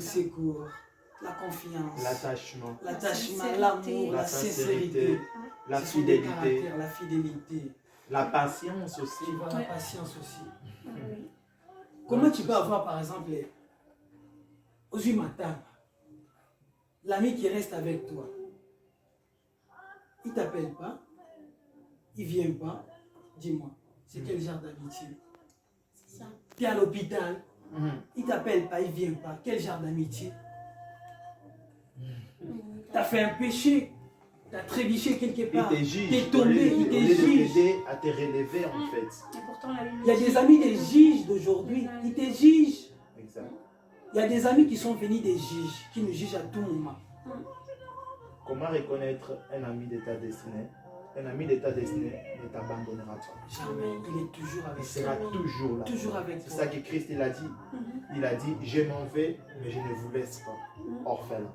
secours, la confiance, l'attachement, l'amour, la la sincérité, sincérité, la ce sont des fidélité, caractères, la fidélité, la patience aussi. tu vois, la patience aussi. Oui. Comment tu peux avoir, par exemple, aux yeux matins, l'ami qui reste avec toi, il ne t'appelle pas, il ne vient pas, dis-moi, c'est quel genre d'amitié? C'est ça. Tu es à l'hôpital, il ne t'appelle pas, il ne vient pas, quel genre d'amitié? Tu as fait un péché, tu as trébuché quelque part, Il te juge, tu es tombé, il te juge. t'aider à te relever en fait. Et pourtant, la Bible Il y a dit- des amis des juges d'aujourd'hui, ils te jugent. Exact. Il y a des amis qui sont venus des juges, qui nous jugent à tout moment. Comment reconnaître un ami de ta destinée? Un ami de ta destinée ne t'abandonnera pas. Jamais, il est toujours Il avec sera toi. toujours là. Toujours avec C'est toi. ça que Christ il a dit. Il a dit, je m'en vais, mais je ne vous laisse pas orphelin.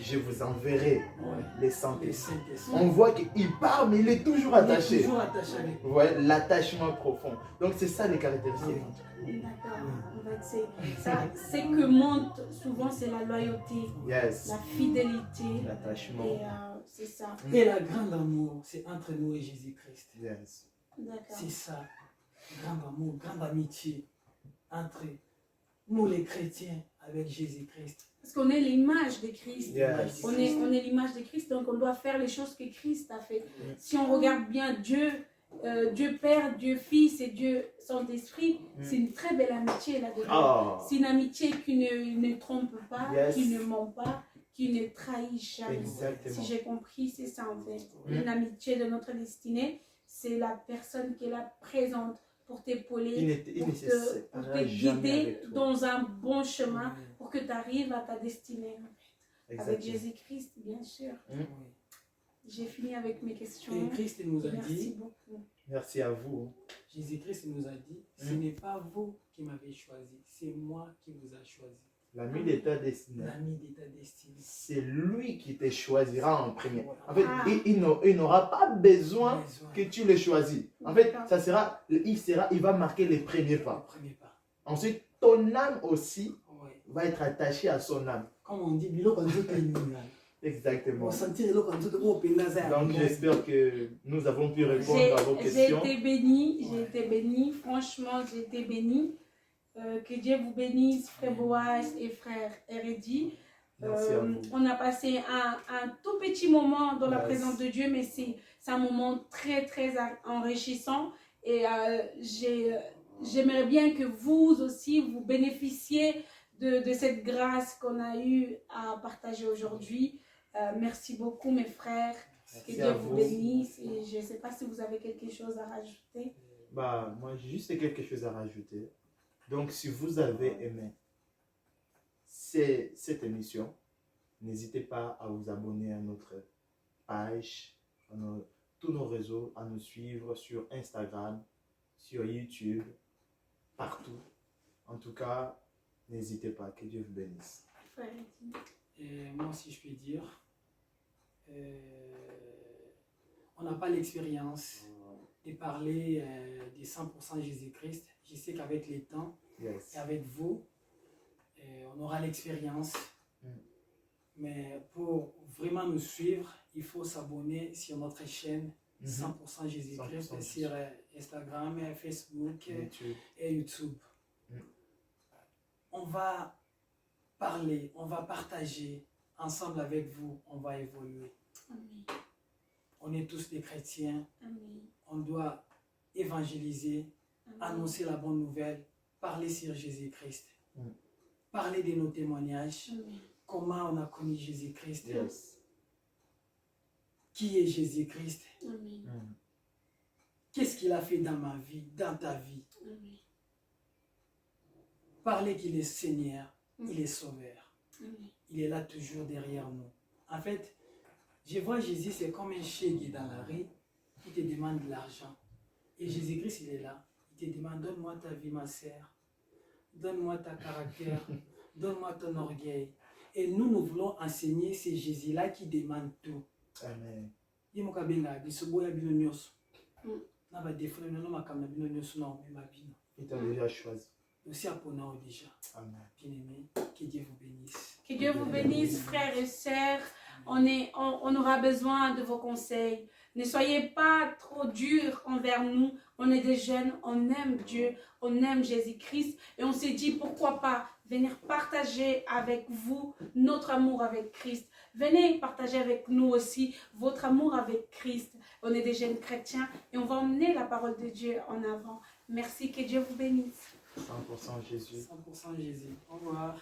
Je vous enverrai Ouais. les Le Saint-Esprit. Saint-Esprit. On voit qu'il part, mais il est toujours Il est attaché. toujours attaché avec toi. Ouais, l'attachement profond. Donc c'est ça les caractéristiques. en tout cas. D'accord. En fait, c'est que monte souvent, c'est la loyauté, Yes. la fidélité. L'attachement. Et c'est ça. Et la grande amour, c'est entre nous et Jésus-Christ. Yes. D'accord. C'est ça. Grand amour, grande amitié entre nous les chrétiens avec Jésus-Christ. Parce qu'on est l'image de Christ. Yes. On est l'image de Christ, donc on doit faire les choses que Christ a fait. Si on regarde bien Dieu, Dieu Père, Dieu Fils et Dieu Saint-Esprit, c'est une très belle amitié là-dedans. Oh. C'est une amitié qui ne trompe pas, Yes. qui ne ment pas, qui ne trahit jamais. Exactement. Si j'ai compris, c'est ça en fait. Une amitié de notre destinée, c'est la personne qui est là présente pour t'épauler, pour te guider dans un bon chemin pour que tu arrives à ta destinée. Avec Jésus-Christ, bien sûr. Oui. J'ai fini avec mes questions. Et Christ nous a Merci dit, beaucoup. Merci à vous. Jésus-Christ nous a dit, ce n'est pas vous qui m'avez choisi, c'est moi qui vous a choisi. L'ami de ta destinée. L'ami de ta destinée. C'est lui qui te choisira en premier. En fait, Ah. il n'aura pas besoin que tu le choisis. En fait, il va marquer les premiers pas. Premier pas. Ensuite, ton âme aussi Ouais. va être attachée à son âme. Comme on dit, biloko nzoto eninga. Exactement. On sentit biloko nzoto ko penza. Donc, j'espère que nous avons pu répondre à vos J'ai questions. été bénie, franchement, j'ai été bénie. Que Dieu vous bénisse, frère Boaz et frère Héredi. Merci à vous. On a passé un tout petit moment dans la Yes. présence de Dieu, mais c'est un moment très, très enrichissant. Et j'aimerais bien que vous aussi, vous bénéficiez de cette grâce qu'on a eu à partager aujourd'hui. Merci beaucoup, mes frères. Que Merci à Dieu vous vous. bénisse. Et je ne sais pas si vous avez quelque chose à rajouter. Bah, moi, j'ai juste quelque chose à rajouter. Donc, si vous avez aimé cette émission, n'hésitez pas à vous abonner à notre page, tous nos réseaux, à nous suivre sur Instagram, sur YouTube, partout. En tout cas, n'hésitez pas. Que Dieu vous bénisse. Frère Héredi. Et moi, si je puis dire, on n'a pas l'expérience de parler de 100% Jésus-Christ. Je sais qu'avec les temps Yes. et avec vous, on aura l'expérience. Mais pour vraiment nous suivre, il faut s'abonner sur notre chaîne 100% Jésus-Christ 100% sur Instagram, Facebook YouTube. et YouTube. On va parler, on va partager ensemble avec vous, on va évoluer. Amen. On est tous des chrétiens, Amen. on doit évangéliser, Amen. annoncer la bonne nouvelle, parler sur Jésus-Christ, parler de nos témoignages, Amen. comment on a connu Jésus-Christ, Yes. qui est Jésus-Christ, Amen. qu'est-ce qu'il a fait dans ma vie, dans ta vie. Amen. Parler qu'il est Seigneur, il est Sauveur, Amen. il est là toujours derrière nous. En fait, je vois Jésus, c'est comme un chèque dans la rue qui te demande de l'argent. Et Jésus-Christ, il est là. Il te demande, donne-moi ta vie, ma sœur. Donne-moi ta caractère. Donne-moi ton orgueil. Et nous, nous voulons enseigner, c'est Jésus-là qui demande tout. Amen. Il m'a dit, Il t'a déjà choisi. aussi à Ponao déjà. Amen. Bien aimé, que Dieu vous bénisse. Que Dieu vous bénisse, frères et sœurs. On aura besoin de vos conseils. Ne soyez pas trop durs envers nous. On est des jeunes, on aime Dieu, on aime Jésus-Christ. Et on s'est dit, pourquoi pas venir partager avec vous notre amour avec Christ. Venez partager avec nous aussi votre amour avec Christ. On est des jeunes chrétiens et on va emmener la parole de Dieu en avant. Merci, que Dieu vous bénisse. 100% Jésus. 100% Jésus. Au revoir.